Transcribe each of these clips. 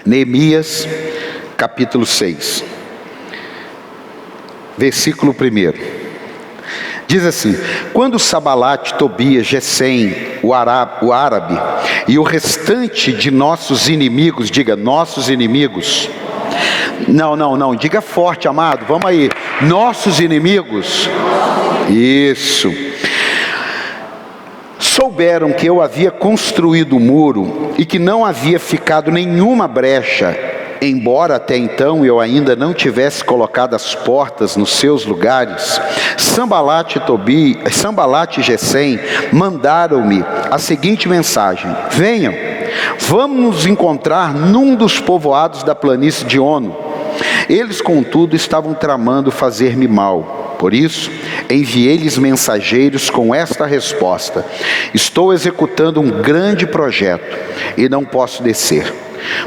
Neemias, capítulo 6, versículo 1. Diz assim: quando Sanbalate, Tobias, Gesem, o árabe e o restante de nossos inimigos, diga nossos inimigos. Não, diga forte, amado, vamos aí. Nossos inimigos. Isso. Souberam que eu havia construído o muro e que não havia ficado nenhuma brecha, embora até então eu ainda não tivesse colocado as portas nos seus lugares. Sanbalate e Gesem mandaram-me a seguinte mensagem: venham, vamos nos encontrar num dos povoados da planície de Ono. Eles, contudo, estavam tramando fazer-me mal. Por isso, enviei-lhes mensageiros com esta resposta: estou executando um grande projeto e não posso descer.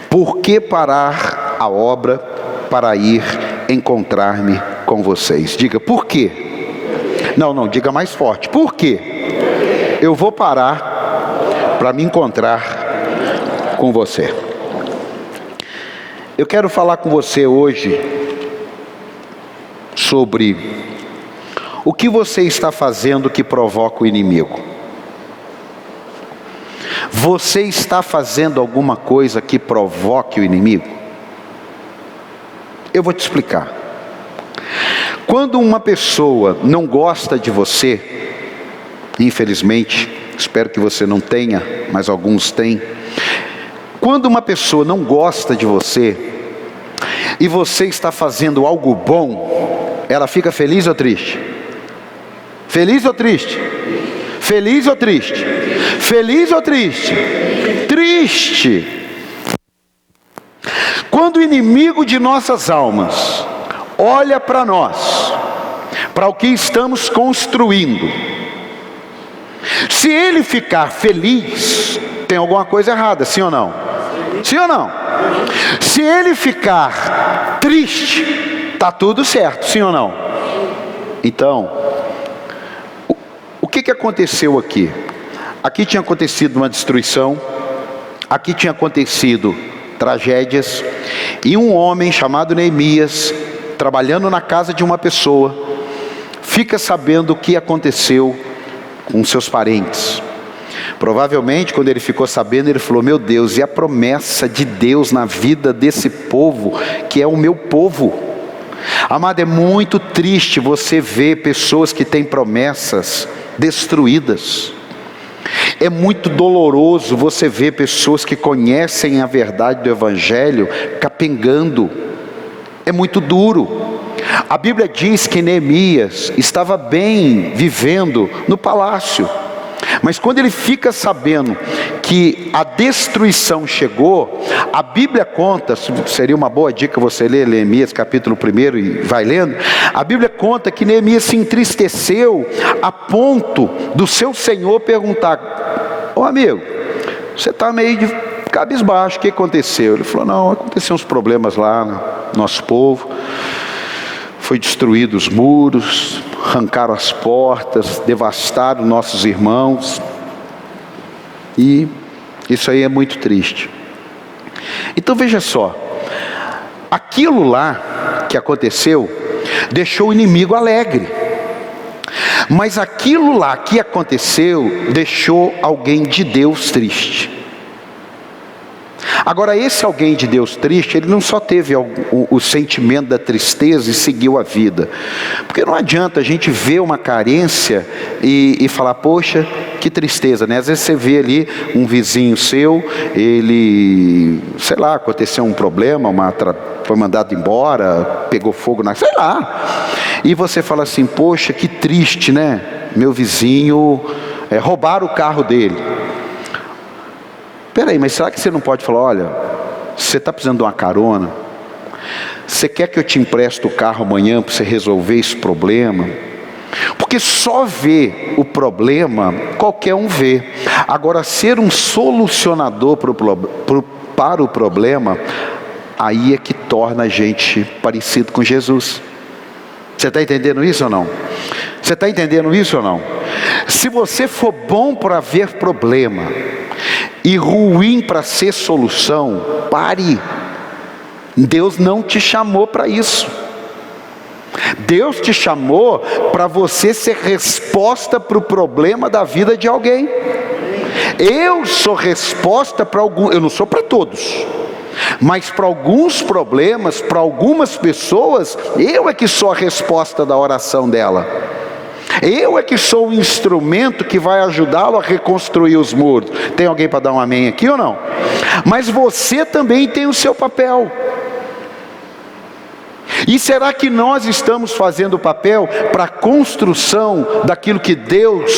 Por que parar a obra para ir encontrar-me com vocês? Diga, por quê? Não, diga mais forte. Por quê? Eu vou parar para me encontrar com você. Eu quero falar com você hoje sobre o que você está fazendo que provoca o inimigo. Você está fazendo alguma coisa que provoque o inimigo? Eu vou te explicar. Quando uma pessoa não gosta de você, infelizmente, espero que você não tenha, mas alguns têm. Quando uma pessoa não gosta de você e você está fazendo algo bom, ela fica feliz ou triste? Feliz ou triste? Feliz ou triste? Feliz ou triste? Triste. Quando o inimigo de nossas almas olha para nós, para o que estamos construindo, se ele ficar feliz, tem alguma coisa errada, sim ou não? Sim ou não? Se ele ficar triste, está tudo certo, sim ou não? Então, o que aconteceu aqui? Aqui tinha acontecido uma destruição, aqui tinha acontecido tragédias, e um homem chamado Neemias, trabalhando na casa de uma pessoa, fica sabendo o que aconteceu com seus parentes. Provavelmente, quando ele ficou sabendo, ele falou: meu Deus, e a promessa de Deus na vida desse povo, que é o meu povo? Amado, é muito triste você ver pessoas que têm promessas destruídas. É muito doloroso você ver pessoas que conhecem a verdade do Evangelho capengando. É muito duro. A Bíblia diz que Neemias estava bem vivendo no palácio, mas quando ele fica sabendo que a destruição chegou, a Bíblia conta, seria uma boa dica você ler Neemias capítulo 1 e vai lendo. A Bíblia conta que Neemias se entristeceu a ponto do seu senhor perguntar: ô amigo, você está meio de cabisbaixo, o que aconteceu? Ele falou: não, aconteceram uns problemas lá no nosso povo, foi destruído os muros, arrancaram as portas, devastaram nossos irmãos, e isso aí é muito triste. Então veja só, aquilo lá que aconteceu deixou o inimigo alegre, mas aquilo lá que aconteceu deixou alguém de Deus triste. Agora, esse alguém de Deus triste, ele não só teve o sentimento da tristeza e seguiu a vida, porque não adianta a gente ver uma carência e falar: poxa, que tristeza, né? Às vezes você vê ali um vizinho seu, ele, sei lá, aconteceu um problema, foi mandado embora, pegou fogo sei lá, e você fala assim: poxa, que triste, né? Meu vizinho, roubaram o carro dele. Peraí, mas será que você não pode falar: olha, você está precisando de uma carona? Você quer que eu te empreste o carro amanhã para você resolver esse problema? Porque só ver o problema, qualquer um vê. Agora, ser um solucionador para o problema, aí é que torna a gente parecido com Jesus. Você está entendendo isso ou não? Você está entendendo isso ou não? Se você for bom para ver problema e ruim para ser solução, pare. Deus não te chamou para isso. Deus te chamou para você ser resposta para o problema da vida de alguém. Eu sou resposta para alguns, eu não sou para todos, mas para alguns problemas, para algumas pessoas, eu é que sou a resposta da oração dela. Eu é que sou o instrumento que vai ajudá-lo a reconstruir os muros. Tem alguém para dar um amém aqui ou não? Mas você também tem o seu papel. E será que nós estamos fazendo o papel para a construção daquilo que Deus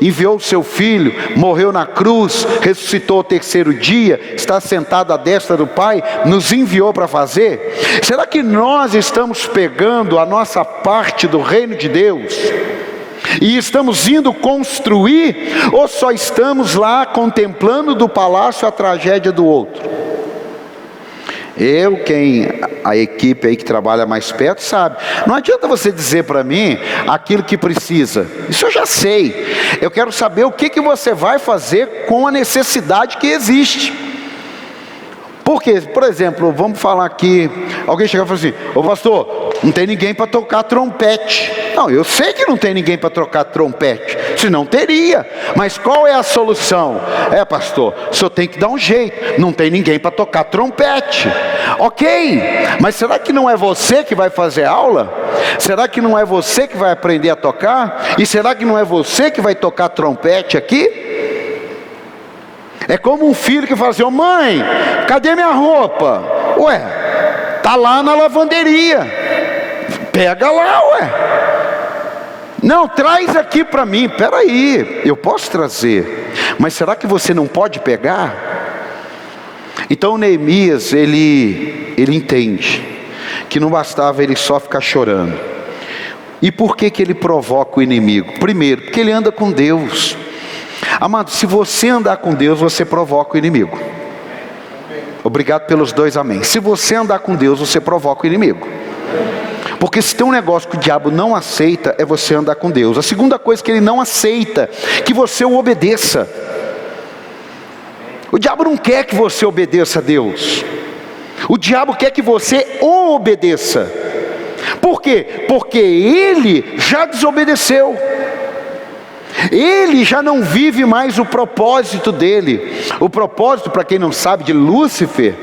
enviou o seu Filho, morreu na cruz, ressuscitou ao terceiro dia, está sentado à destra do Pai, nos enviou para fazer? Será que nós estamos pegando a nossa parte do reino de Deus e estamos indo construir, ou só estamos lá contemplando do palácio a tragédia do outro? A equipe aí que trabalha mais perto sabe, não adianta você dizer para mim aquilo que precisa, isso eu já sei. Eu quero saber o que você vai fazer com a necessidade que existe. Porque, por exemplo, vamos falar aqui, alguém chega e fala assim: ô pastor, não tem ninguém para tocar trompete. Não, eu sei que não tem ninguém para tocar trompete, senão teria. Mas qual é a solução? Pastor, o senhor tem que dar um jeito, não tem ninguém para tocar trompete. Ok, mas será que não é você que vai fazer aula? Será que não é você que vai aprender a tocar? E será que não é você que vai tocar trompete aqui? É como um filho que fala assim: ô mãe, cadê minha roupa? Ué, tá lá na lavanderia, pega lá, ué. Não, traz aqui para mim. Peraí, eu posso trazer, mas será que você não pode pegar? Então Neemias, ele entende que não bastava ele só ficar chorando. E por que ele provoca o inimigo? Primeiro, porque ele anda com Deus. Amado, se você andar com Deus, você provoca o inimigo. Obrigado pelos dois amém. Se você andar com Deus, você provoca o inimigo. Porque se tem um negócio que o diabo não aceita, é você andar com Deus. A segunda coisa que ele não aceita, que você o obedeça. O diabo não quer que você obedeça a Deus. O diabo quer que você o obedeça. Por quê? Porque ele já desobedeceu. Ele já não vive mais o propósito dele. O propósito, para quem não sabe, de Lúcifer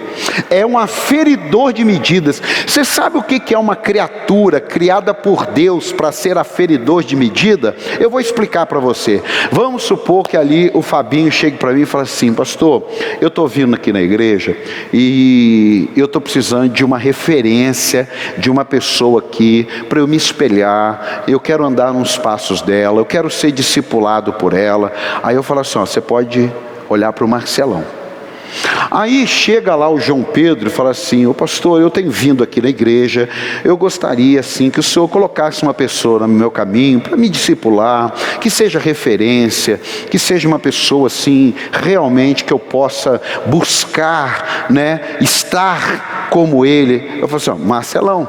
é um aferidor de medidas. Você sabe o que é uma criatura criada por Deus para ser aferidor de medida? Eu vou explicar para você. Vamos supor que ali o Fabinho chegue para mim e fale assim: pastor, eu estou vindo aqui na igreja e eu estou precisando de uma referência, de uma pessoa aqui para eu me espelhar. Eu quero andar nos passos dela, eu quero ser discipulado por ela. Aí eu falo assim: você pode olhar para o Marcelão. Aí chega lá o João Pedro e fala assim: ô pastor, eu tenho vindo aqui na igreja, eu gostaria assim que o senhor colocasse uma pessoa no meu caminho para me discipular, que seja referência, que seja uma pessoa assim realmente que eu possa buscar, né, estar como ele. Eu falo assim: Marcelão.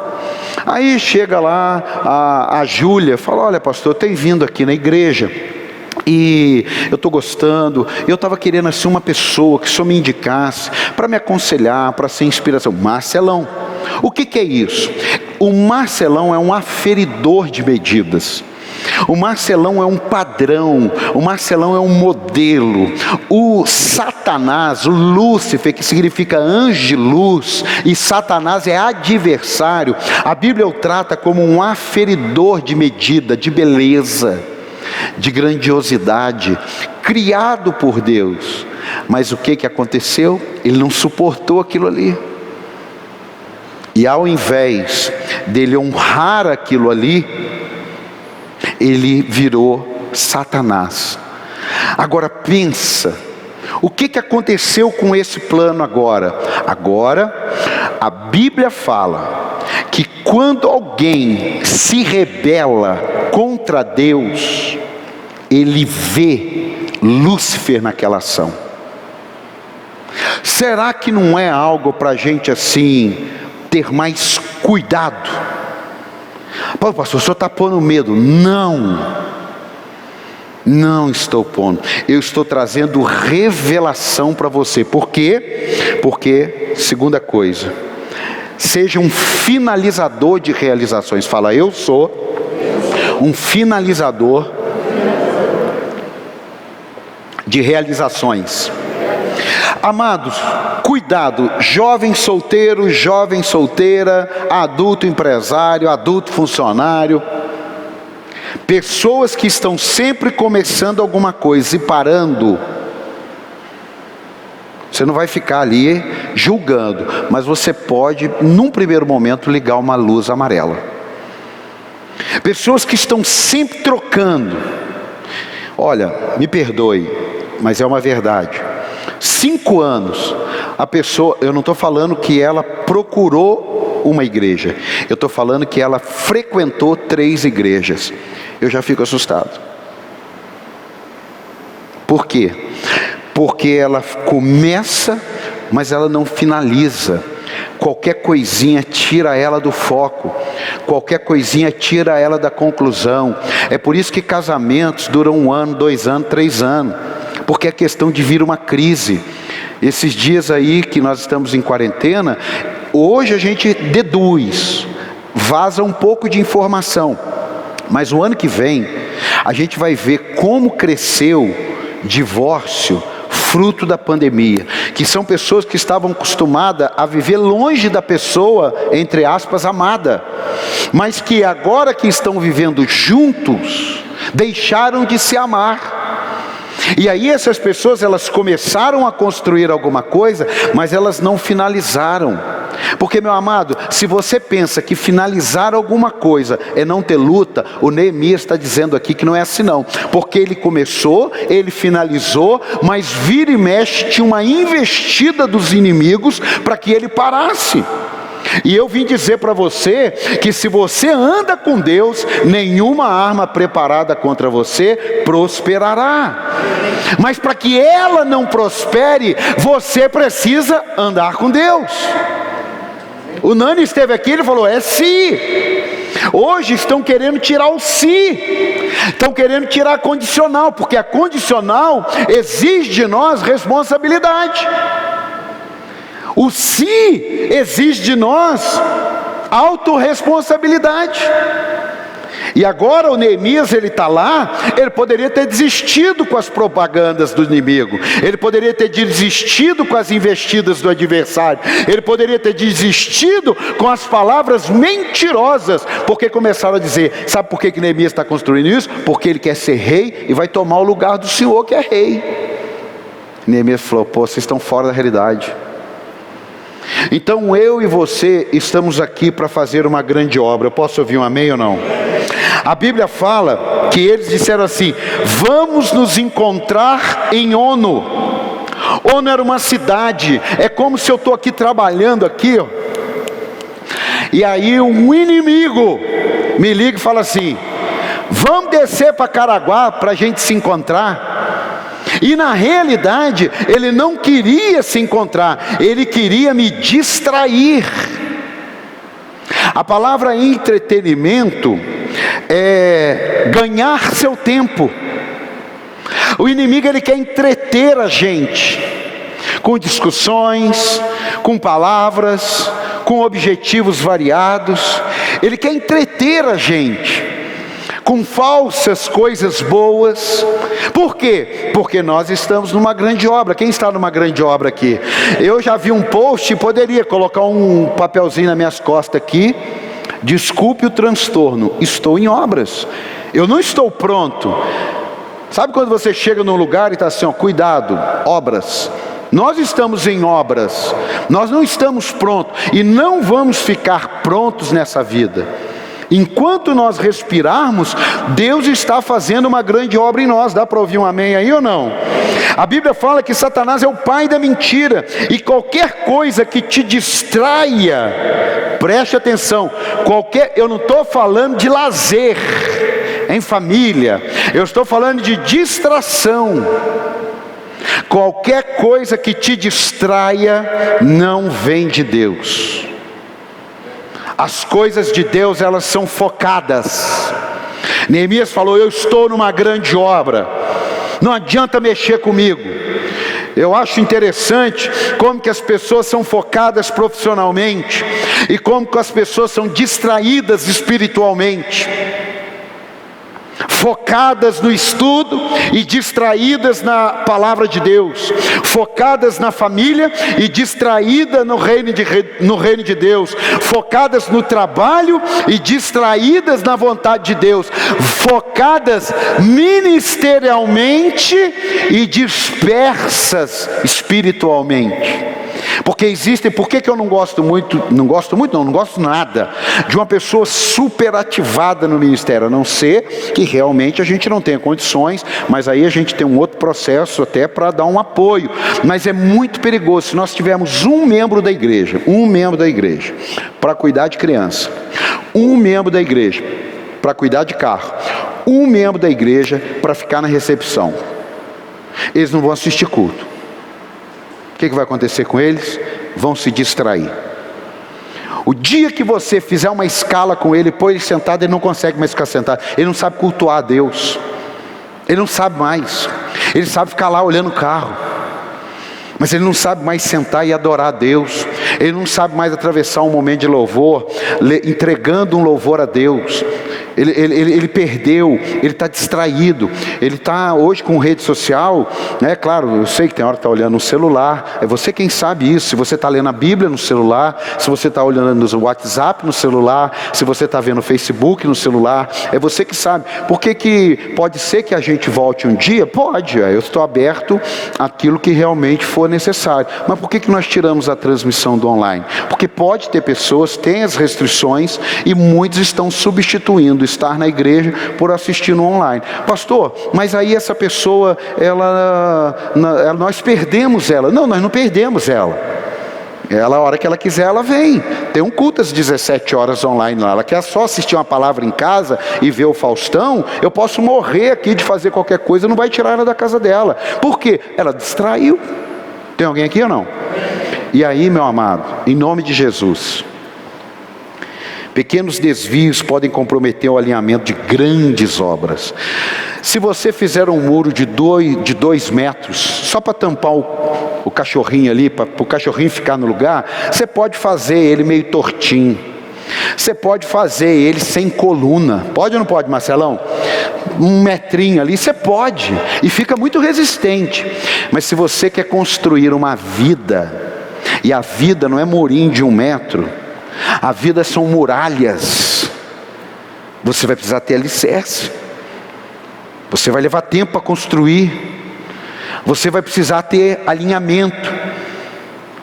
Aí chega lá a Júlia, fala: olha pastor, eu tenho vindo aqui na igreja e eu estou gostando, eu estava querendo assim uma pessoa que o senhor me indicasse para me aconselhar, para ser inspiração. Marcelão. O que é isso? O Marcelão é um aferidor de medidas. O Marcelão é um padrão, o Marcelão é um modelo. O Satanás, o Lúcifer, que significa anjo de luz, e Satanás é adversário, a Bíblia o trata como um aferidor de medida, de beleza, de grandiosidade, criado por Deus. Mas o que aconteceu? Ele não suportou aquilo ali. E ao invés dele honrar aquilo ali, ele virou Satanás. Agora pensa, o que aconteceu com esse plano agora? Agora, a Bíblia fala que quando alguém se rebela contra Deus, ele vê Lúcifer naquela ação. Será que não é algo para a gente assim, ter mais cuidado? Pô, pastor, o senhor está pondo medo? Não estou pondo. Eu estou trazendo revelação para você. Por quê? Porque, segunda coisa, seja um finalizador de realizações. Fala, eu sou um finalizador de realizações. Amados, cuidado, jovem solteiro, jovem solteira, adulto empresário, adulto funcionário, pessoas que estão sempre começando alguma coisa e parando. Você não vai ficar ali julgando, mas você pode, num primeiro momento, ligar uma luz amarela. Pessoas que estão sempre trocando. Olha, me perdoe, mas é uma verdade. 5 anos, a pessoa, eu não estou falando que ela procurou uma igreja, eu estou falando que ela frequentou 3 igrejas. Eu já fico assustado. Por quê? Porque ela começa, mas ela não finaliza. Qualquer coisinha tira ela do foco, qualquer coisinha tira ela da conclusão. É por isso que casamentos duram 1 ano, 2 anos, 3 anos, porque é questão de vir uma crise. Esses dias aí que nós estamos em quarentena, hoje a gente deduz, vaza um pouco de informação, mas o ano que vem a gente vai ver como cresceu divórcio, fruto da pandemia, que são pessoas que estavam acostumadas a viver longe da pessoa, entre aspas, amada, mas que agora que estão vivendo juntos, deixaram de se amar. E aí essas pessoas, elas começaram a construir alguma coisa, mas elas não finalizaram. Porque, meu amado, se você pensa que finalizar alguma coisa é não ter luta, o Neemias está dizendo aqui que não é assim não. Porque ele começou, ele finalizou, mas vira e mexe tinha uma investida dos inimigos para que ele parasse. E eu vim dizer para você que se você anda com Deus, nenhuma arma preparada contra você prosperará. Mas para que ela não prospere, você precisa andar com Deus. O Nani esteve aqui, ele falou, é se. Hoje estão querendo tirar o se, estão querendo tirar a condicional, porque a condicional exige de nós responsabilidade. O se exige de nós autorresponsabilidade. E agora o Neemias, ele está lá, ele poderia ter desistido com as propagandas do inimigo, ele poderia ter desistido com as investidas do adversário, ele poderia ter desistido com as palavras mentirosas, porque começaram a dizer, sabe por que Neemias está construindo isso? Porque ele quer ser rei e vai tomar o lugar do Senhor que é rei. Neemias falou, pô, vocês estão fora da realidade. Então eu e você estamos aqui para fazer uma grande obra. Eu posso ouvir um amém ou não? A Bíblia fala que eles disseram assim, vamos nos encontrar em Ono. Ono era uma cidade, é como se eu estou aqui trabalhando aqui, ó, e aí um inimigo me liga e fala assim, vamos descer para Caraguá para a gente se encontrar. E na realidade, ele não queria se encontrar, ele queria me distrair. A palavra entretenimento é ganhar seu tempo. O inimigo, ele quer entreter a gente, com discussões, com palavras, com objetivos variados. Ele quer entreter a gente com falsas coisas boas. Por quê? Porque nós estamos numa grande obra. Quem está numa grande obra aqui? Eu já vi um post, poderia colocar um papelzinho nas minhas costas aqui, desculpe o transtorno, estou em obras, eu não estou pronto. Sabe quando você chega num lugar e está assim, ó, cuidado, obras. Nós estamos em obras, nós não estamos prontos, e não vamos ficar prontos nessa vida. Enquanto nós respirarmos, Deus está fazendo uma grande obra em nós. Dá para ouvir um amém aí ou não? A Bíblia fala que Satanás é o pai da mentira, e qualquer coisa que te distraia, preste atenção, eu não estou falando de lazer em família, eu estou falando de distração. Qualquer coisa que te distraia não vem de Deus. As coisas de Deus, elas são focadas. Neemias falou, eu estou numa grande obra, não adianta mexer comigo. Eu acho interessante como que as pessoas são focadas profissionalmente, E como que as pessoas são distraídas espiritualmente, focadas no estudo e distraídas na palavra de Deus, focadas na família e distraídas no reino de Deus, focadas no trabalho e distraídas na vontade de Deus, focadas ministerialmente e dispersas espiritualmente. Porque existem, por que eu não gosto nada de uma pessoa super ativada no ministério, a não ser que realmente a gente não tenha condições, mas aí a gente tem um outro processo até para dar um apoio. Mas é muito perigoso se nós tivermos um membro da igreja para cuidar de criança, um membro da igreja para cuidar de carro, um membro da igreja para ficar na recepção. Eles não vão assistir culto. O que vai acontecer com eles? Vão se distrair. O dia que você fizer uma escala com ele, põe ele sentado, ele não consegue mais ficar sentado. Ele não sabe cultuar a Deus. Ele não sabe mais. Ele sabe ficar lá olhando o carro, mas ele não sabe mais sentar e adorar a Deus. Ele não sabe mais atravessar um momento de louvor, entregando um louvor a Deus. Ele perdeu, ele está distraído, ele está hoje com rede social, né? Claro, eu sei que tem hora que está olhando no celular, é você quem sabe isso. Se você está lendo a Bíblia no celular, se você está olhando no WhatsApp no celular, se você está vendo o Facebook no celular, é você que sabe. Por que pode ser que a gente volte um dia? Pode, eu estou aberto àquilo que realmente for necessário. Mas por que nós tiramos a transmissão do online? Porque pode ter pessoas, tem as restrições, e muitos estão substituindo estar na igreja por assistir no online. Pastor, mas aí essa pessoa, nós perdemos ela. Não, nós não perdemos ela. Ela, a hora que ela quiser, ela vem. Tem um culto às 17 horas online lá. Ela quer só assistir uma palavra em casa e ver o Faustão. Eu posso morrer aqui de fazer qualquer coisa, não vai tirar ela da casa dela. Por quê? Ela distraiu. Tem alguém aqui ou não? E aí, meu amado, em nome de Jesus, pequenos desvios podem comprometer o alinhamento de grandes obras. Se você fizer um muro de 2 metros, só para tampar o cachorrinho ali, para o cachorrinho ficar no lugar, você pode fazer ele meio tortinho. Você pode fazer ele sem coluna. Pode ou não pode, Marcelão? 1 metrinho ali, você pode. E fica muito resistente. Mas se você quer construir uma vida, e a vida não é murinho de 1 metro, a vida são muralhas, você vai precisar ter alicerce. Você vai levar tempo para construir. Você vai precisar ter alinhamento.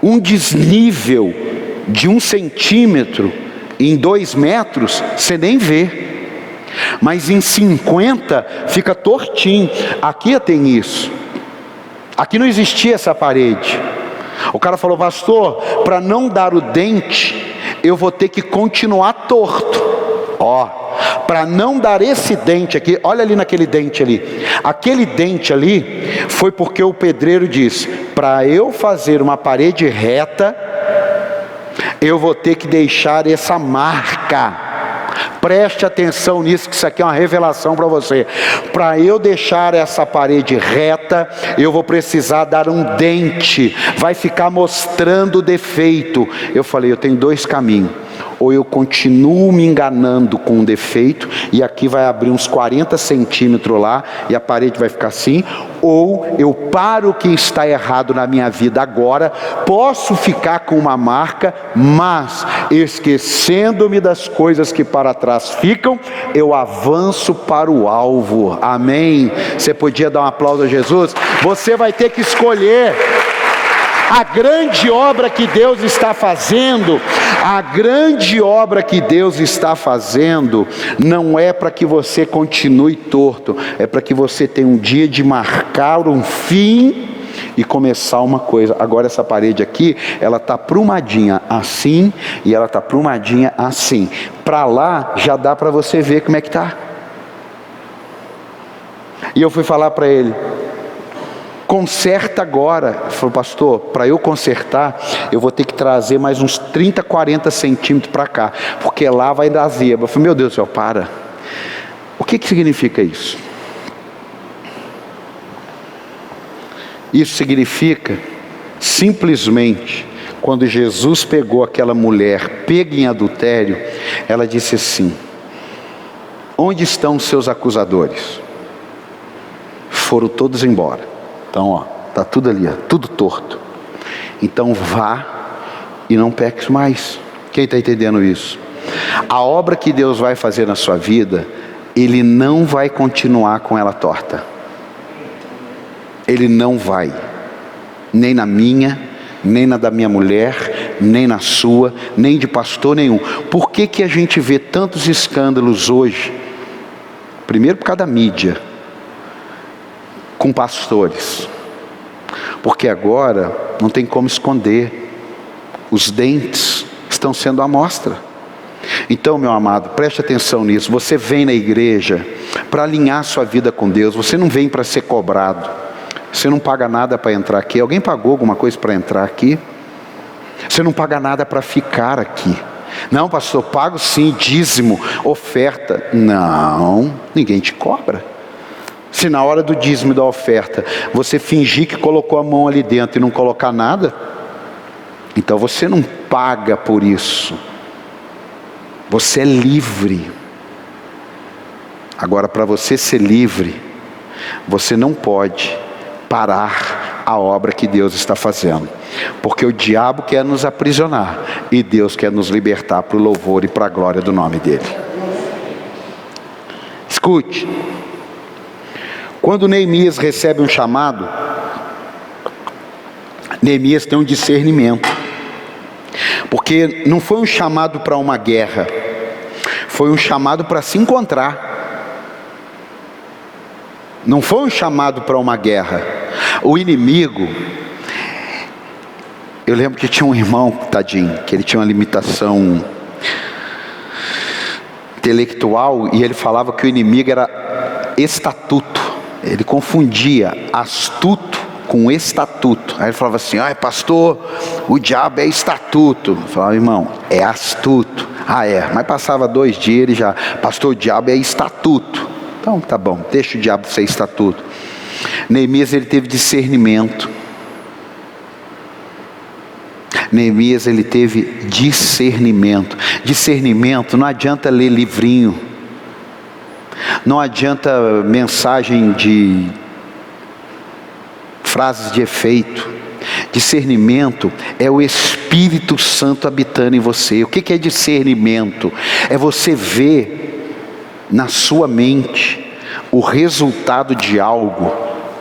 Um desnível de 1 centímetro em 2 metros, você nem vê. Mas em 50 fica tortinho. Aqui tem isso. Aqui não existia essa parede. O cara falou: pastor, para não dar o dente, eu vou ter que continuar torto. Para não dar esse dente aqui, olha ali naquele dente ali. Aquele dente ali foi porque o pedreiro disse: para eu fazer uma parede reta, eu vou ter que deixar essa marca. Preste atenção nisso, que isso aqui é uma revelação para você. Para eu deixar essa parede reta, eu vou precisar dar um dente. Vai ficar mostrando o defeito. Eu falei: eu tenho 2 caminhos. Ou eu continuo me enganando com um defeito, e aqui vai abrir uns 40 centímetros lá, e a parede vai ficar assim. Ou eu paro o que está errado na minha vida agora, posso ficar com uma marca, mas esquecendo-me das coisas que para trás ficam, eu avanço para o alvo. Amém? Você podia dar um aplauso a Jesus? Você vai ter que escolher. A grande obra que Deus está fazendo, não é para que você continue torto, é para que você tenha um dia de marcar um fim e começar uma coisa. Agora essa parede aqui, ela está prumadinha assim, e ela está prumadinha assim. Para lá já dá para você ver como é que está. E eu fui falar para ele: conserta agora. Ele falou: pastor, para eu consertar, eu vou ter que trazer mais uns 30, 40 centímetros para cá, porque lá vai dar zebra. Eu falei: meu Deus do céu, para. O que significa isso? Isso significa simplesmente quando Jesus pegou aquela mulher pega em adultério, ela disse assim: onde estão os seus acusadores? Foram todos embora. Então, está tudo ali, tudo torto. Então vá e não peques mais. Quem está entendendo isso? A obra que Deus vai fazer na sua vida, Ele não vai continuar com ela torta. Ele não vai. Nem na minha, nem na da minha mulher, nem na sua, nem de pastor nenhum. Por que que a gente vê tantos escândalos hoje? Primeiro por causa da mídia, com pastores. Porque agora não tem como esconder. Os dentes estão sendo à mostra. Então, meu amado, preste atenção nisso. Você vem na igreja para alinhar sua vida com Deus. Você não vem para ser cobrado. Você não paga nada para entrar aqui. Alguém pagou alguma coisa para entrar aqui? Você não paga nada para ficar aqui. Não, pastor, pago sim, dízimo, oferta. Não, ninguém te cobra. Se na hora do dízimo e da oferta você fingir que colocou a mão ali dentro e não colocar nada, então você não paga por isso. Você é livre. Agora, para você ser livre, você não pode parar a obra que Deus está fazendo, porque o diabo quer nos aprisionar e Deus quer nos libertar para o louvor e para a glória do nome dele. Escute, quando Neemias recebe um chamado, Neemias tem um discernimento, porque não foi um chamado para uma guerra, foi um chamado para se encontrar. Não foi um chamado para uma guerra. O inimigo, eu lembro que tinha um irmão, tadinho, que ele tinha uma limitação intelectual, e ele falava que o inimigo era estatuto. Ele confundia astuto com estatuto. Aí ele falava assim: ai pastor, o diabo é estatuto. Eu falava: irmão, é astuto. Ah é, mas passava 2 dias ele já: pastor, o diabo é estatuto. Então tá bom, deixa o diabo ser estatuto. Neemias, ele teve discernimento. Neemias, ele teve discernimento. Discernimento, não adianta ler livrinho, não adianta mensagem de frases de efeito. Discernimento é o Espírito Santo habitando em você. O que é discernimento? É você ver na sua mente o resultado de algo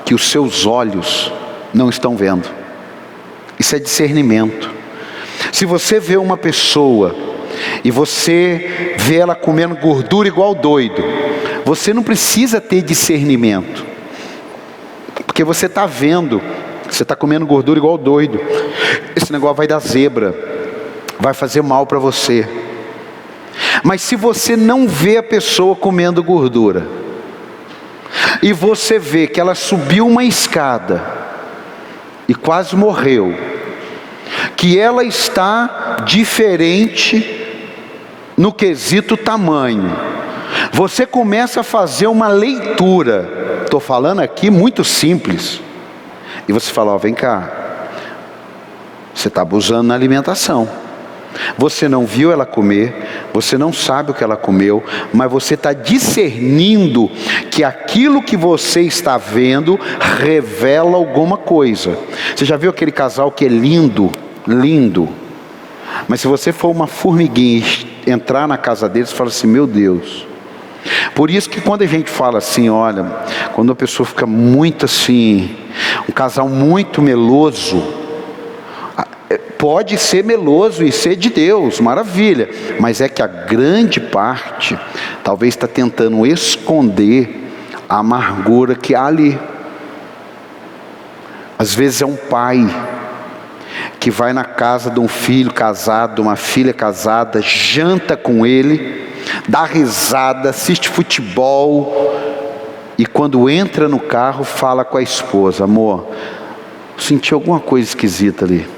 que os seus olhos não estão vendo. Isso é discernimento. Se você vê uma pessoa e você vê ela comendo gordura igual doido, você não precisa ter discernimento, porque você está vendo, você está comendo gordura igual doido. Esse negócio vai dar zebra, vai fazer mal para você. Mas se você não vê a pessoa comendo gordura, e você vê que ela subiu uma escada e quase morreu, que ela está diferente no quesito tamanho, você começa a fazer uma leitura. Estou falando aqui muito simples. E você fala: ó, vem cá, você está abusando na alimentação. Você não viu ela comer, você não sabe o que ela comeu, mas você está discernindo que aquilo que você está vendo revela alguma coisa. Você já viu aquele casal que é lindo, lindo, mas se você for uma formiguinha e entrar na casa deles, você fala assim: meu Deus. Por isso que quando a gente fala assim, olha, quando a pessoa fica muito assim, um casal muito meloso, pode ser meloso e ser de Deus, maravilha, mas é que a grande parte talvez está tentando esconder a amargura que há ali. Às vezes é um pai que vai na casa de um filho casado, de uma filha casada, janta com ele, dá risada, assiste futebol, e quando entra no carro fala com a esposa: amor, senti alguma coisa esquisita ali.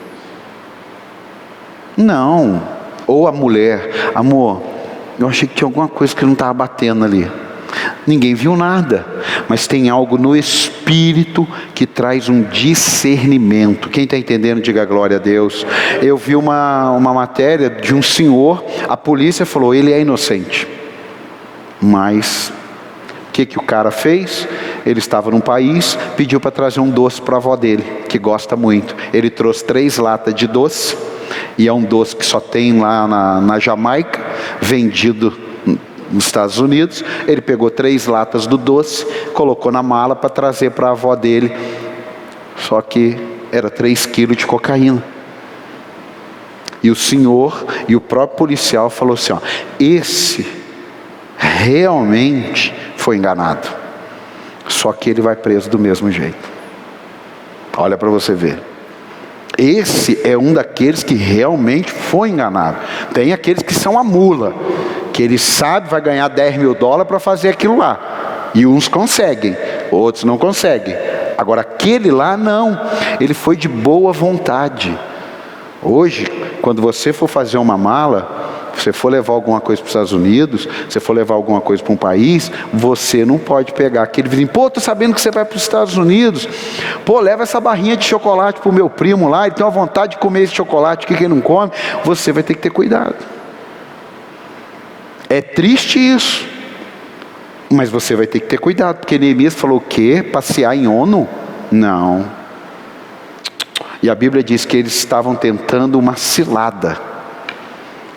Não. Ou a mulher: amor, eu achei que tinha alguma coisa que não estava batendo ali. Ninguém viu nada, mas tem algo no espírito que traz um discernimento. Quem está entendendo, diga glória a Deus. Eu vi uma matéria de um senhor, a polícia falou, ele é inocente. Mas o que o cara fez? Ele estava num país, pediu para trazer um doce para a avó dele, que gosta muito. Ele trouxe 3 latas de doce, e é um doce que só tem lá na Jamaica, vendido nos Estados Unidos. Ele pegou 3 latas do doce, colocou na mala para trazer para a avó dele. Só que era 3 quilos de cocaína. E o senhor e o próprio policial falou assim, ó, esse realmente foi enganado. Só que ele vai preso do mesmo jeito. Olha para você ver. Esse é um daqueles que realmente foi enganado. Tem aqueles que são a mula, que ele sabe vai ganhar $10.000 para fazer aquilo lá. E uns conseguem, outros não conseguem. Agora aquele lá não, ele foi de boa vontade. Hoje, quando você for fazer uma mala, você for levar alguma coisa para os Estados Unidos, você for levar alguma coisa para um país, você não pode pegar aquele vizinho, pô, tô sabendo que você vai para os Estados Unidos, pô, leva essa barrinha de chocolate para o meu primo lá, ele tem uma vontade de comer esse chocolate que ele não come. Você vai ter que ter cuidado. É triste isso, mas você vai ter que ter cuidado, porque Neemias falou o quê? Passear em ONU? Não. E a Bíblia diz que eles estavam tentando uma cilada.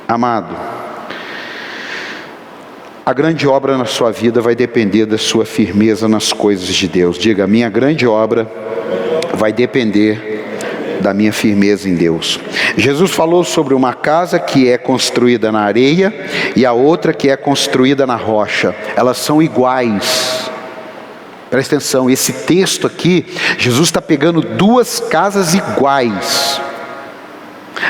Amado, a grande obra na sua vida vai depender da sua firmeza nas coisas de Deus. Diga, a minha grande obra vai depender da minha firmeza em Deus. Jesus falou sobre uma casa que é construída na areia e a outra que é construída na rocha. Elas são iguais. Presta atenção, esse texto aqui, Jesus está pegando 2 casas iguais.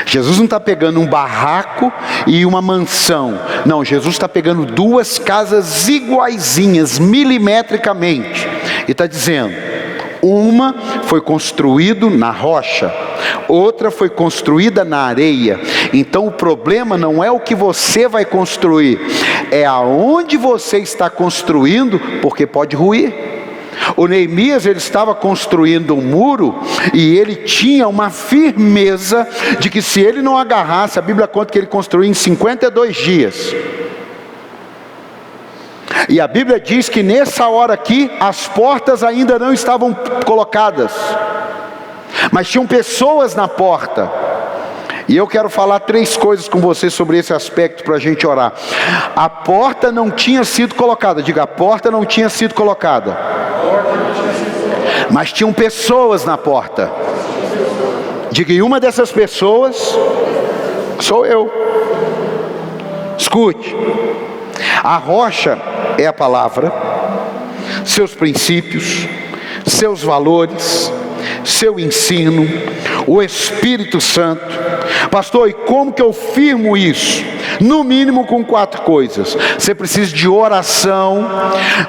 Jesus não está pegando um barraco e uma mansão. Não, Jesus está pegando 2 casas iguaizinhas, milimetricamente. E está dizendo, uma foi construída na rocha, outra foi construída na areia. Então o problema não é o que você vai construir, é aonde você está construindo, porque pode ruir. O Neemias, ele estava construindo um muro e ele tinha uma firmeza de que se ele não agarrasse, a Bíblia conta que ele construiu em 52 dias. E a Bíblia diz que nessa hora aqui, as portas ainda não estavam colocadas, mas tinham pessoas na porta. E eu quero falar 3 coisas com você sobre esse aspecto para a gente orar. A porta não tinha sido colocada. Diga, a porta não tinha sido colocada, mas tinham pessoas na porta. Diga, e uma dessas pessoas sou eu. Escute, a rocha é a palavra, seus princípios, seus valores, seu ensino, o Espírito Santo. Pastor, e como que eu firmo isso? No mínimo com 4 coisas. Você precisa de oração,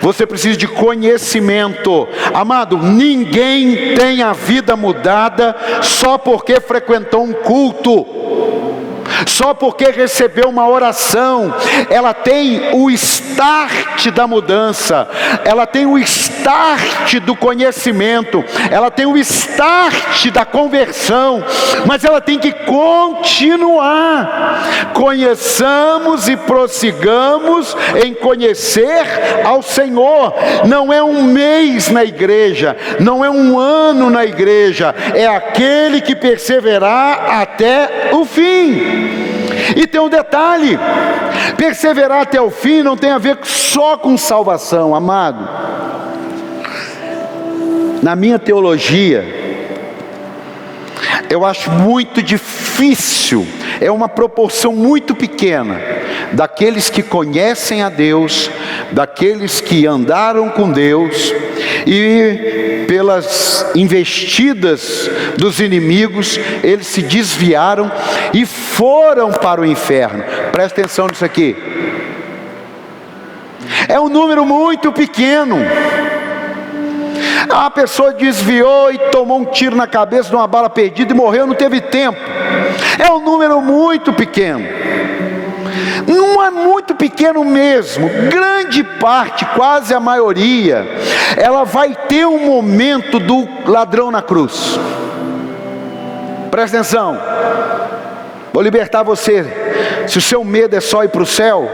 você precisa de conhecimento. Amado, ninguém tem a vida mudada só porque frequentou um culto, só porque recebeu uma oração. Ela tem o start da mudança, ela tem o start do conhecimento, ela tem o start da conversão, mas ela tem que continuar. Conheçamos e prossigamos em conhecer ao Senhor. Não é um mês na igreja, não é um ano na igreja, é aquele que perseverar até o fim. E tem um detalhe, perseverar até o fim não tem a ver só com salvação, amado. Na minha teologia, eu acho muito difícil, é uma proporção muito pequena, daqueles que conhecem a Deus, daqueles que andaram com Deus, e pelas investidas dos inimigos, eles se desviaram e foram para o inferno. Presta atenção nisso aqui. É um número muito pequeno. A pessoa desviou e tomou um tiro na cabeça de uma bala perdida e morreu, não teve tempo. É um número muito pequeno. Não é muito pequeno mesmo, grande parte, quase a maioria, ela vai ter um momento do ladrão na cruz. Presta atenção, vou libertar você. Se o seu medo é só ir para o céu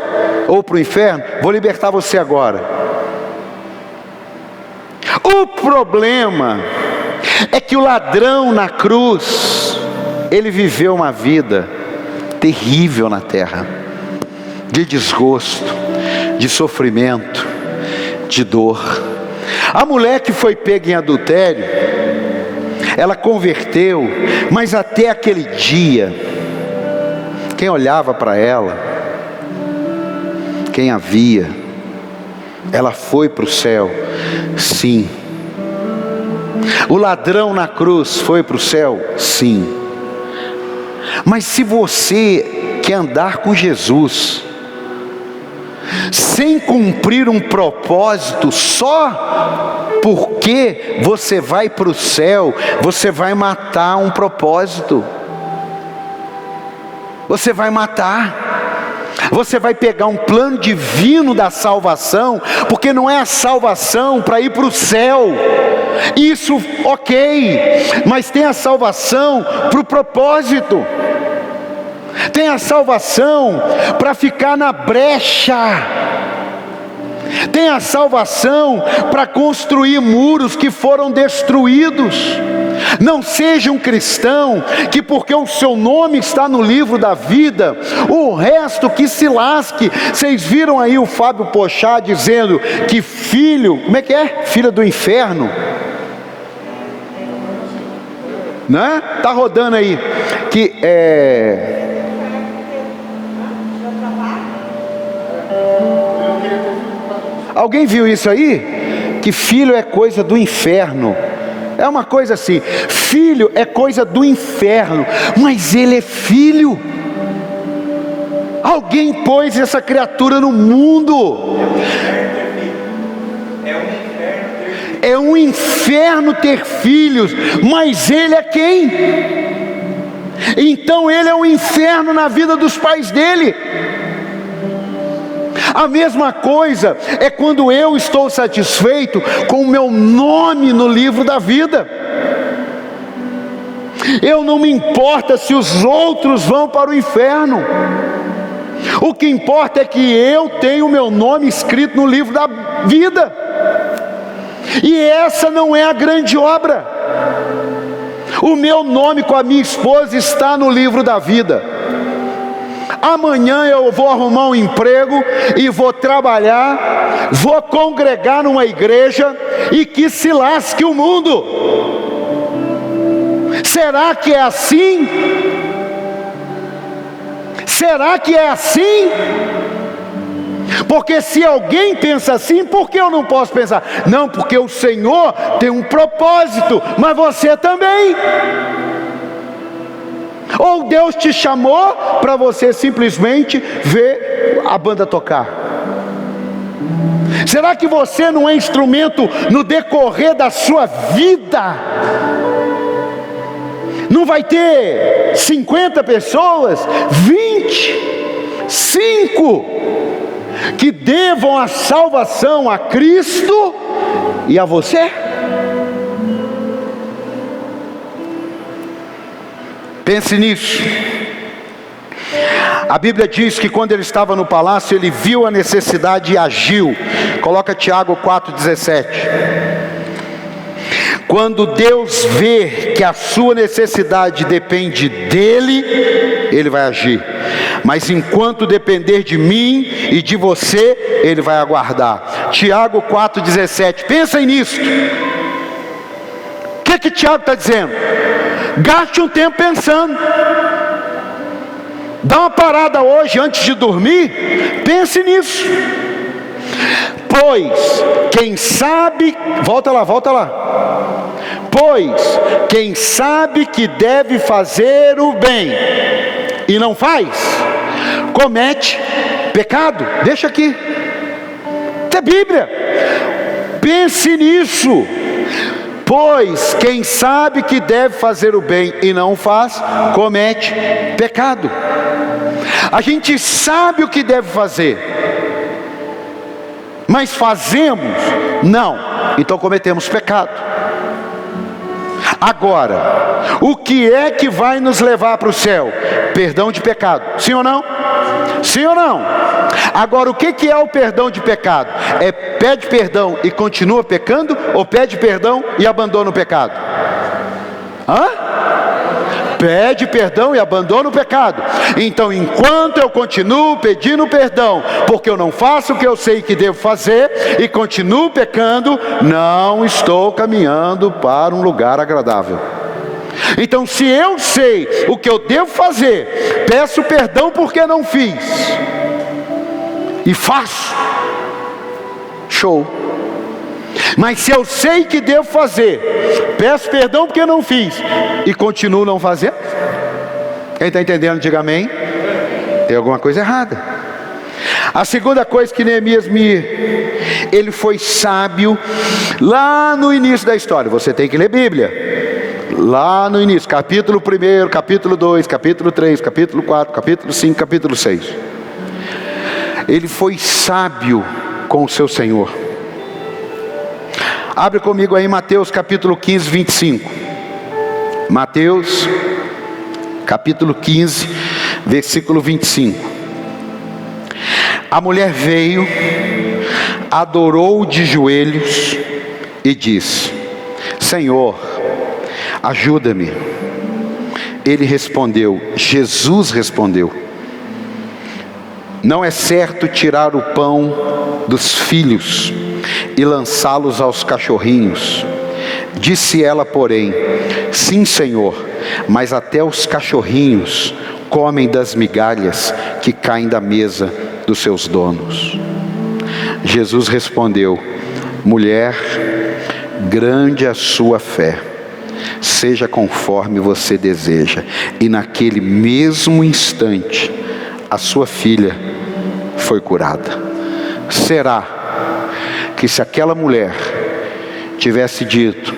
ou para o inferno, vou libertar você agora. O problema é que o ladrão na cruz, ele viveu uma vida terrível na terra, de desgosto, de sofrimento, de dor. A mulher que foi pega em adultério, ela converteu, mas até aquele dia, quem olhava para ela, quem a via, ela foi para o céu, sim. O ladrão na cruz foi para o céu, sim. Mas se você quer andar com Jesus, sem cumprir um propósito, só porque você vai para o céu, você vai matar um propósito. Você vai matar. Você vai pegar um plano divino da salvação, porque não é a salvação para ir para o céu. Isso, ok, mas tem a salvação para o propósito. Tem a salvação para ficar na brecha. Tem a salvação para construir muros que foram destruídos. Não seja um cristão que, porque o seu nome está no livro da vida, o resto que se lasque. Vocês viram aí o Fábio Pochá dizendo que filho, como é que é? Filha do inferno, né? Tá rodando aí que alguém viu isso aí? Que filho é coisa do inferno. É uma coisa assim, filho é coisa do inferno, mas ele é filho. Alguém pôs essa criatura no mundo. É um inferno ter filhos, mas ele é quem? Então ele é um inferno na vida dos pais dele. A mesma coisa é quando eu estou satisfeito com o meu nome no livro da vida. Eu não me importa se os outros vão para o inferno. O que importa é que eu tenho o meu nome escrito no livro da vida. E essa não é a grande obra. O meu nome com a minha esposa está no livro da vida. Amanhã eu vou arrumar um emprego e vou trabalhar, vou congregar numa igreja e que se lasque o mundo. Será que é assim? Será que é assim? Porque se alguém pensa assim, por que eu não posso pensar? Não, porque o Senhor tem um propósito, mas você também. Ou Deus te chamou para você simplesmente ver a banda tocar? Será que você não é instrumento no decorrer da sua vida? Não vai ter 50 pessoas, 20, 5 que devam a salvação a Cristo e a você? Pense nisso. A Bíblia diz que quando ele estava no palácio, ele viu a necessidade e agiu. Coloca Tiago 4,17. Quando Deus vê que a sua necessidade depende dele, ele vai agir. Mas enquanto depender de mim e de você, ele vai aguardar. Tiago 4,17. Pensem nisso. O que Tiago está dizendo? Gaste um tempo pensando. Dá uma parada hoje antes de dormir. Pense nisso. Pois quem sabe, volta lá. Pois quem sabe que deve fazer o bem e não faz, comete pecado. Deixa aqui. É Bíblia. Pense nisso. Pois quem sabe que deve fazer o bem e não faz, comete pecado. A gente sabe o que deve fazer, mas fazemos? Não. Então cometemos pecado. Agora, o que é que vai nos levar para o céu? Perdão de pecado, sim ou não? Sim ou não? Agora, o que é o perdão de pecado? É pede perdão e continua pecando, ou pede perdão e abandona o pecado? Pede perdão e abandona o pecado. Então, enquanto eu continuo pedindo perdão, porque eu não faço o que eu sei que devo fazer, e continuo pecando, não estou caminhando para um lugar agradável. Então, se eu sei o que eu devo fazer, peço perdão porque não fiz, e faço, show. Mas se eu sei que devo fazer, peço perdão porque não fiz, e continuo não fazendo, quem está entendendo, diga amém. Tem alguma coisa errada. A segunda coisa que Neemias ele foi sábio lá no início da história. Você tem que ler Bíblia. Lá no início, capítulo 1, capítulo 2, capítulo 3, capítulo 4, capítulo 5, capítulo 6. Ele foi sábio com o seu Senhor. Abre comigo aí Mateus capítulo 15, 25. Mateus capítulo 15, versículo 25. A mulher veio, adorou de joelhos e disse: Senhor, ajuda-me. Ele respondeu, Jesus respondeu: não é certo tirar o pão dos filhos e lançá-los aos cachorrinhos. Disse ela, porém: sim, Senhor, mas até os cachorrinhos comem das migalhas que caem da mesa dos seus donos. Jesus respondeu: mulher, grande é a sua fé, seja conforme você deseja. E naquele mesmo instante, a sua filha foi curada. Será que se aquela mulher tivesse dito: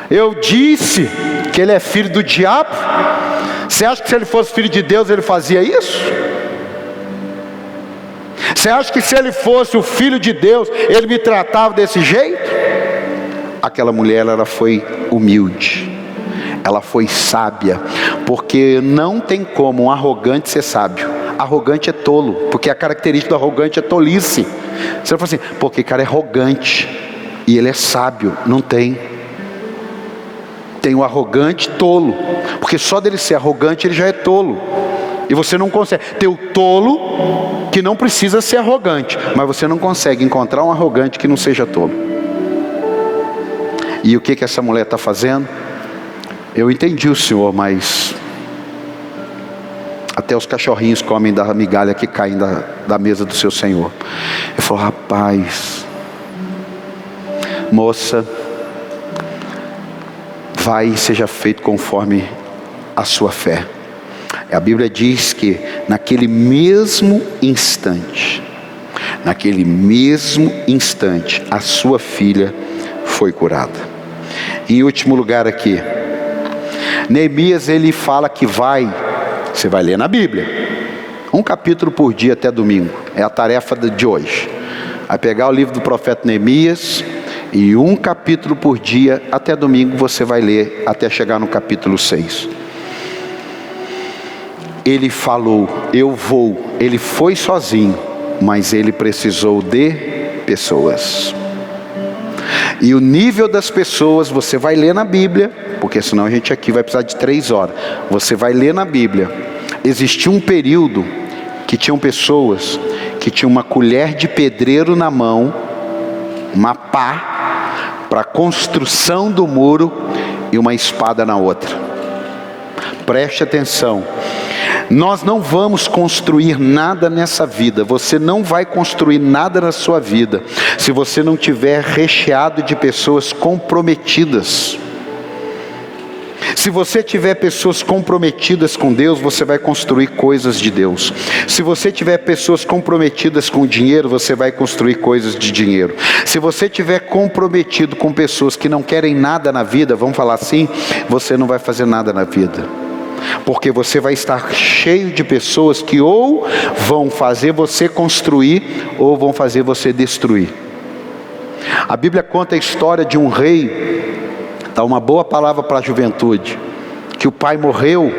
eu disse que ele é filho do diabo, você acha que se ele fosse filho de Deus ele fazia isso? Você acha que se ele fosse o filho de Deus ele me tratava desse jeito? Aquela mulher, ela foi humilde, ela foi sábia, porque não tem como um arrogante ser sábio. Arrogante é tolo, porque a característica do arrogante é tolice. Você fala assim: porque cara é arrogante e ele é sábio. Não tem. Tem o arrogante tolo, porque só dele ser arrogante ele já é tolo. E você não consegue. Tem o tolo que não precisa ser arrogante, mas você não consegue encontrar um arrogante que não seja tolo. E o que essa mulher está fazendo? Eu entendi o Senhor, mas até os cachorrinhos comem da migalha que caem da mesa do seu Senhor. Ele falou: rapaz, moça, vai e seja feito conforme a sua fé. A Bíblia diz que naquele mesmo instante, a sua filha foi curada. Em último lugar aqui, Neemias, ele fala que você vai ler na Bíblia, um capítulo por dia até domingo, é a tarefa de hoje. Vai pegar o livro do profeta Neemias, e um capítulo por dia até domingo você vai ler, até chegar no capítulo 6. Ele falou: eu vou. Ele foi sozinho, mas ele precisou de pessoas. E o nível das pessoas, você vai ler na Bíblia, porque senão a gente aqui vai precisar de 3 horas. Você vai ler na Bíblia. Existia um período que tinham pessoas que tinham uma colher de pedreiro na mão, uma pá para a construção do muro e uma espada na outra. Preste atenção. Nós não vamos construir nada nessa vida. Você não vai construir nada na sua vida se você não tiver recheado de pessoas comprometidas. Se você tiver pessoas comprometidas com Deus, você vai construir coisas de Deus. Se você tiver pessoas comprometidas com dinheiro, você vai construir coisas de dinheiro. Se você tiver comprometido com pessoas que não querem nada na vida, vamos falar assim, você não vai fazer nada na vida. porque você vai estar cheio de pessoas que ou vão fazer você construir, ou vão fazer você destruir. A Bíblia conta a história de um rei, dá uma boa palavra para a juventude, que o pai morreu,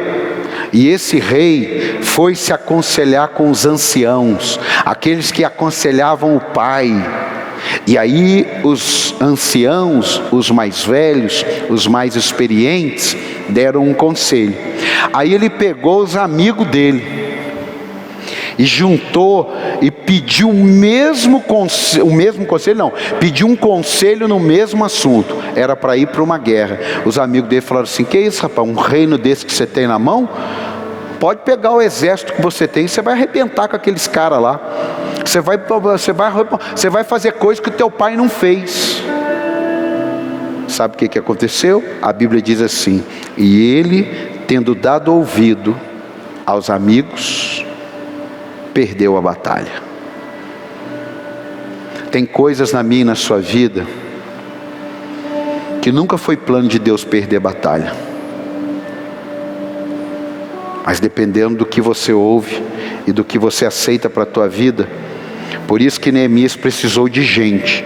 e esse rei foi se aconselhar com os anciãos, aqueles que aconselhavam o pai. E aí os anciãos, os mais velhos, os mais experientes, deram um conselho. Aí ele pegou os amigos dele e juntou e pediu pediu um conselho no mesmo assunto. Era para ir para uma guerra. Os amigos dele falaram assim: que isso, rapaz, um reino desse que você tem na mão? Pode pegar o exército que você tem, você vai arrebentar com aqueles caras lá. Você vai fazer coisa que o teu pai não fez. Sabe o que aconteceu? A Bíblia diz assim: e ele, tendo dado ouvido aos amigos, perdeu a batalha. Tem coisas na minha e na sua vida que nunca foi plano de Deus perder a batalha, mas dependendo do que você ouve e do que você aceita para a tua vida. Por isso que Neemias precisou de gente,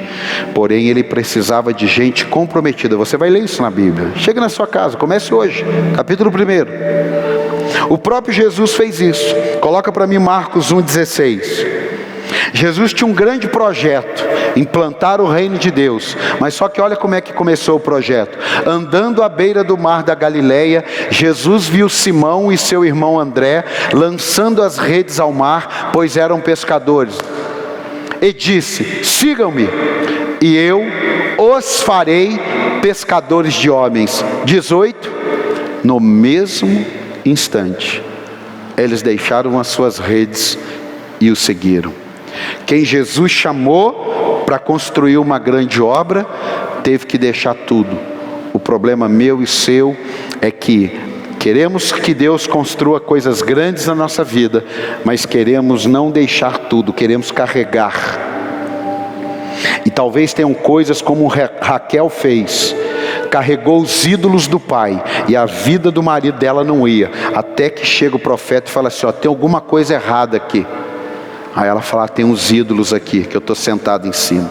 porém ele precisava de gente comprometida. Você vai ler isso na Bíblia. Chega na sua casa, comece hoje, capítulo 1. O próprio Jesus fez isso. Coloca para mim Marcos 1,16. Jesus tinha um grande projeto, implantar o reino de Deus. Mas só que olha como é que começou o projeto. Andando à beira do mar da Galileia, Jesus viu Simão e seu irmão André lançando as redes ao mar, pois eram pescadores. E disse: sigam-me, e eu os farei pescadores de homens. 18. No mesmo instante, eles deixaram as suas redes e o seguiram. Quem Jesus chamou para construir uma grande obra, teve que deixar tudo. O problema meu e seu é que queremos que Deus construa coisas grandes na nossa vida, mas queremos não deixar tudo, queremos carregar. E talvez tenham coisas como Raquel fez, carregou os ídolos do pai, e a vida do marido dela não ia, até que chega o profeta e fala assim: ó, tem alguma coisa errada aqui. Aí ela fala: tem uns ídolos aqui, que eu estou sentado em cima.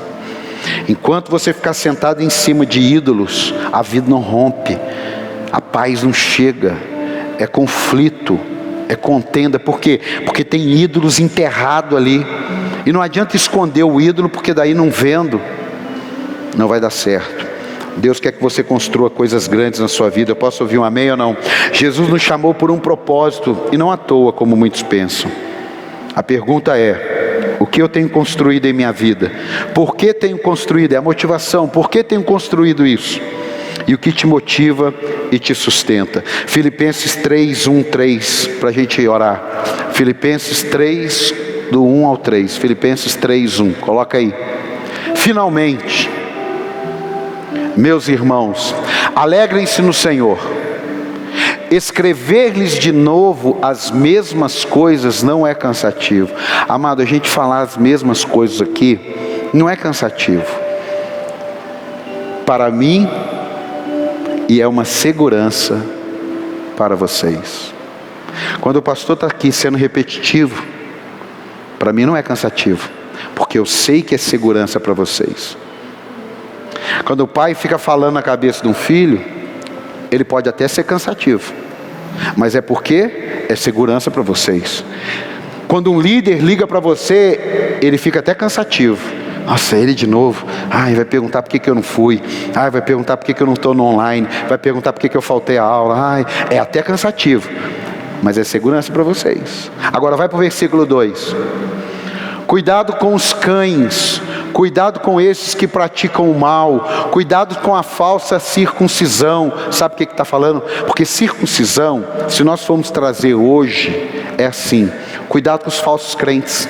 Enquanto você ficar sentado em cima de ídolos, a vida não rompe, a paz não chega, é conflito, é contenda. Por quê? Porque tem ídolos enterrados ali, e não adianta esconder o ídolo, porque daí não vendo, não vai dar certo. Deus quer que você construa coisas grandes na sua vida. Eu posso ouvir um amém ou não? Jesus nos chamou por um propósito, e não à toa, como muitos pensam. A pergunta é: o que eu tenho construído em minha vida? Por que tenho construído? É a motivação. Por que tenho construído isso? E o que te motiva e te sustenta? Filipenses 3, 1, 3, para a gente orar. Filipenses 3, do 1 ao 3. Filipenses 3, 1. Coloca aí. Finalmente, meus irmãos, alegrem-se no Senhor. Escrever-lhes de novo as mesmas coisas não é cansativo. Amado, a gente falar as mesmas coisas aqui não é cansativo para mim, e é uma segurança para vocês. Quando o pastor está aqui sendo repetitivo, para mim não é cansativo, porque eu sei que é segurança para vocês. Quando o pai fica falando na cabeça de um filho, ele pode até ser cansativo, mas é porque é segurança para vocês. Quando um líder liga para você, ele fica até cansativo. Nossa, ele de novo. Ai, vai perguntar por que eu não fui. Ai, vai perguntar por que eu não estou no online. Vai perguntar por que eu faltei a aula. Ai, é até cansativo, mas é segurança para vocês. Agora vai para o versículo 2. Cuidado com os cães, cuidado com esses que praticam o mal, cuidado com a falsa circuncisão. Sabe o que está falando? Porque circuncisão, se nós formos trazer hoje, é assim: cuidado com os falsos crentes.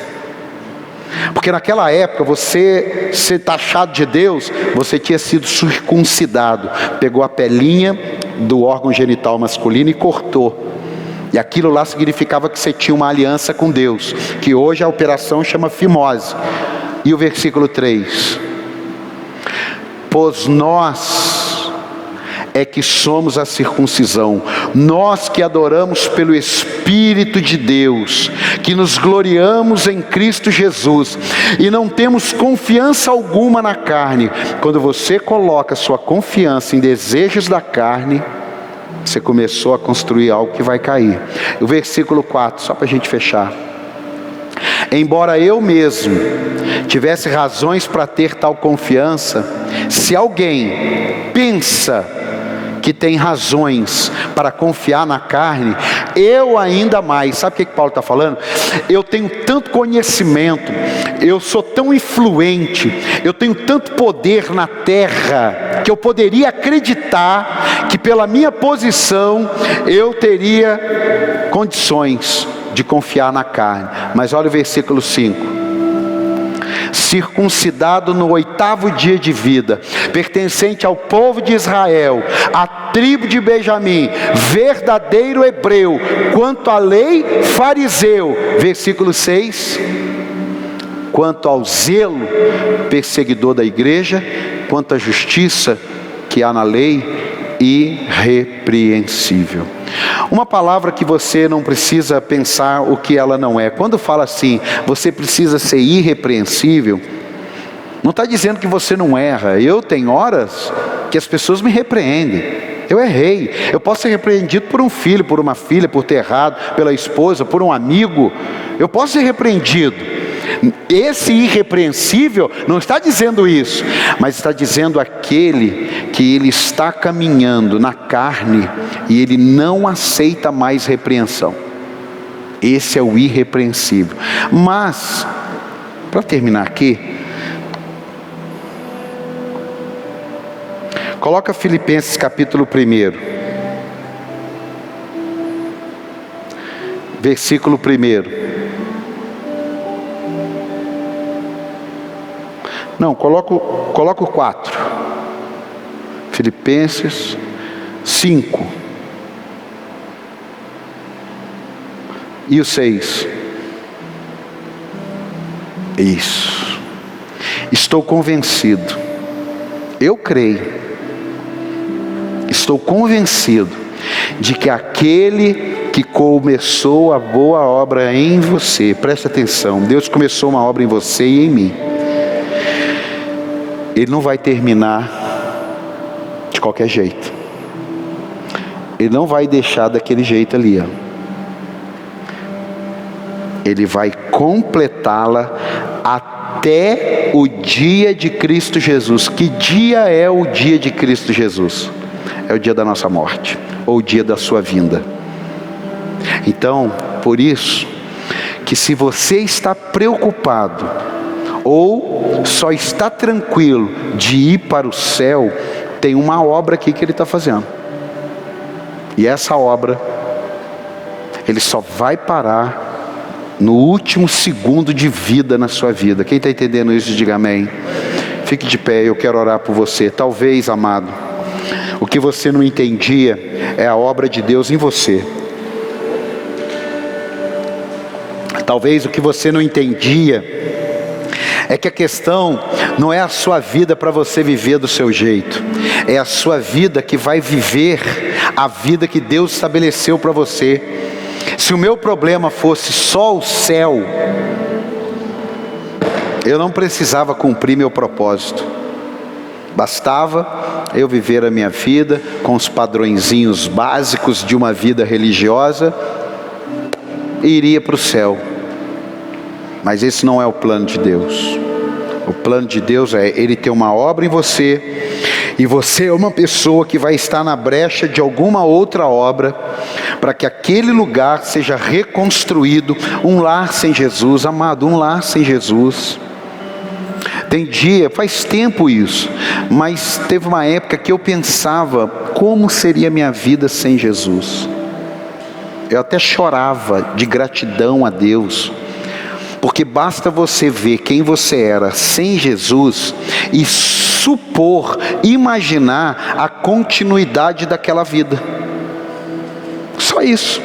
Porque naquela época, você ser taxado de Deus, você tinha sido circuncidado. Pegou a pelinha do órgão genital masculino e cortou. E aquilo lá significava que você tinha uma aliança com Deus, que hoje a operação chama fimose. E o versículo 3: pois nós é que somos a circuncisão, nós que adoramos pelo Espírito de Deus, que nos gloriamos em Cristo Jesus, e não temos confiança alguma na carne. Quando você coloca sua confiança em desejos da carne, você começou a construir algo que vai cair. O versículo 4, só para a gente fechar. Embora eu mesmo tivesse razões para ter tal confiança, se alguém pensa que tem razões para confiar na carne, eu ainda mais. Sabe o que Paulo está falando? Eu tenho tanto conhecimento, eu sou tão influente, eu tenho tanto poder na terra, que eu poderia acreditar que pela minha posição eu teria condições de confiar na carne. Mas olha o versículo 5. Circuncidado no 8º dia de vida, pertencente ao povo de Israel, à tribo de Benjamim, verdadeiro hebreu, quanto à lei, fariseu. Versículo 6. Quanto ao zelo, perseguidor da igreja, quanto à justiça que há na lei, irrepreensível. Uma palavra que você não precisa pensar o que ela não é. Quando fala assim, você precisa ser irrepreensível, não está dizendo que você não erra. Eu tenho horas que as pessoas me repreendem. Eu errei. Eu posso ser repreendido por um filho, por uma filha, por ter errado, pela esposa, por um amigo. Eu posso ser repreendido. Esse irrepreensível não está dizendo isso, mas está dizendo aquele que ele está caminhando na carne e ele não aceita mais repreensão. Esse é o irrepreensível. Mas, para terminar aqui, coloca Filipenses capítulo 1, versículo 1. Não, coloca o 4. Filipenses 5. E o 6. Isso. Estou convencido. Eu creio. Estou convencido de que aquele que começou a boa obra em você, preste atenção, Deus começou uma obra em você e em mim. Ele não vai terminar de qualquer jeito. Ele não vai deixar daquele jeito ali, ó. Ele vai completá-la até o dia de Cristo Jesus. Que dia é o dia de Cristo Jesus? É o dia da nossa morte, ou o dia da sua vinda. Então, por isso, que se você está preocupado, ou só está tranquilo de ir para o céu, tem uma obra aqui que ele está fazendo. E essa obra, ele só vai parar no último segundo de vida na sua vida. Quem está entendendo isso, diga amém. Fique de pé, eu quero orar por você. Talvez, amado, o que você não entendia é a obra de Deus em você. Talvez o que você não entendia é que a questão não é a sua vida para você viver do seu jeito. É a sua vida que vai viver a vida que Deus estabeleceu para você. Se o meu problema fosse só o céu, eu não precisava cumprir meu propósito. Bastava eu viver a minha vida com os padrõezinhos básicos de uma vida religiosa e iria para o céu. Mas esse não é o plano de Deus. O plano de Deus é Ele ter uma obra em você, e você é uma pessoa que vai estar na brecha de alguma outra obra, para que aquele lugar seja reconstruído. Um lar sem Jesus, amado, um lar sem Jesus. Tem dia, faz tempo isso, mas teve uma época que eu pensava, como seria minha vida sem Jesus? Eu até chorava de gratidão a Deus. Porque basta você ver quem você era sem Jesus e supor, imaginar a continuidade daquela vida. Só isso.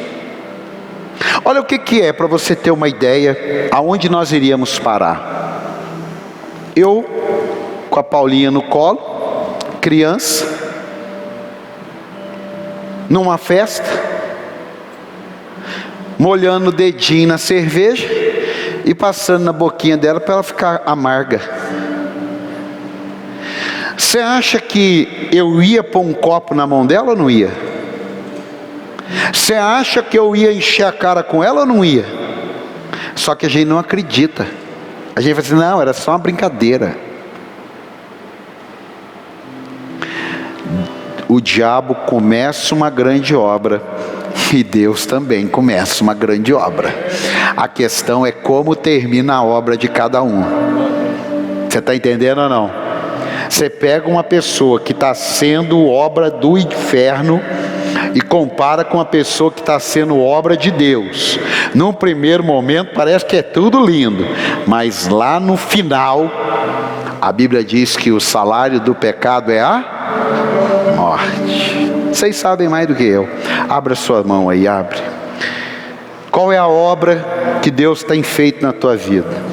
Olha o que é, para você ter uma ideia, aonde nós iríamos parar. Eu, com a Paulinha no colo, criança, numa festa, molhando o dedinho na cerveja e passando na boquinha dela para ela ficar amarga. Você acha que eu ia pôr um copo na mão dela ou não ia? Você acha que eu ia encher a cara com ela ou não ia? Só que a gente não acredita. A gente fala assim, não, era só uma brincadeira. O diabo começa uma grande obra e Deus também começa uma grande obra. A questão é como termina a obra de cada um. Você está entendendo ou não? Você pega uma pessoa que está sendo obra do inferno e compara com uma pessoa que está sendo obra de Deus. Num primeiro momento parece que é tudo lindo, mas lá no final a Bíblia diz que o salário do pecado é a morte. Vocês sabem mais do que eu. Abra sua mão aí, abre. Qual é a obra que Deus tem feito na tua vida?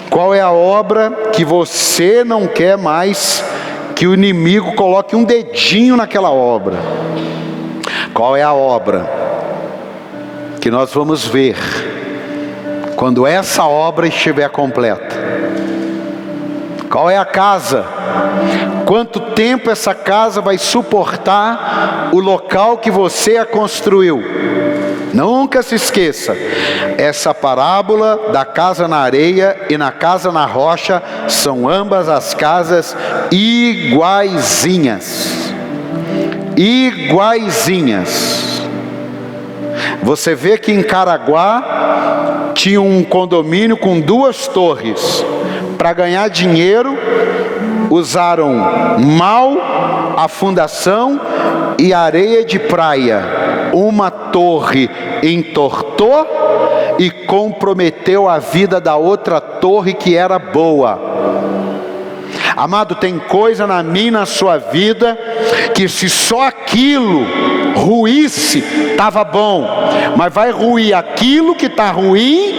Qual é a obra que você não quer mais que o inimigo coloque um dedinho naquela obra? Qual é a obra que nós vamos ver quando essa obra estiver completa? Qual é a casa? Quanto tempo essa casa vai suportar o local que você a construiu? Nunca se esqueça, essa parábola da casa na areia e na casa na rocha são ambas as casas iguaizinhas. Iguaizinhas. Você vê que em Caraguá tinha um condomínio com 2 torres. Para ganhar dinheiro, usaram mal a fundação e areia de praia. Uma torre entortou e comprometeu a vida da outra torre que era boa. Amado, tem coisa na minha e na sua vida que se só aquilo ruísse, estava bom, mas vai ruir aquilo que está ruim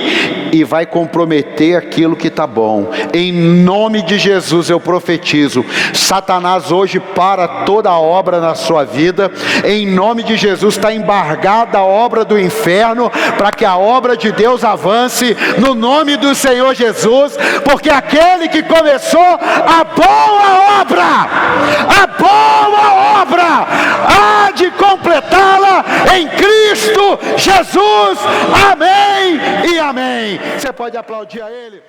e vai comprometer aquilo que está bom. Em nome de Jesus eu profetizo, Satanás hoje para toda a obra na sua vida. Em nome de Jesus está embargada a obra do inferno, para que a obra de Deus avance, no nome do Senhor Jesus, porque aquele que começou a boa obra, há de completá-la em Cristo Jesus. Amém e amém. Você pode aplaudir a Ele?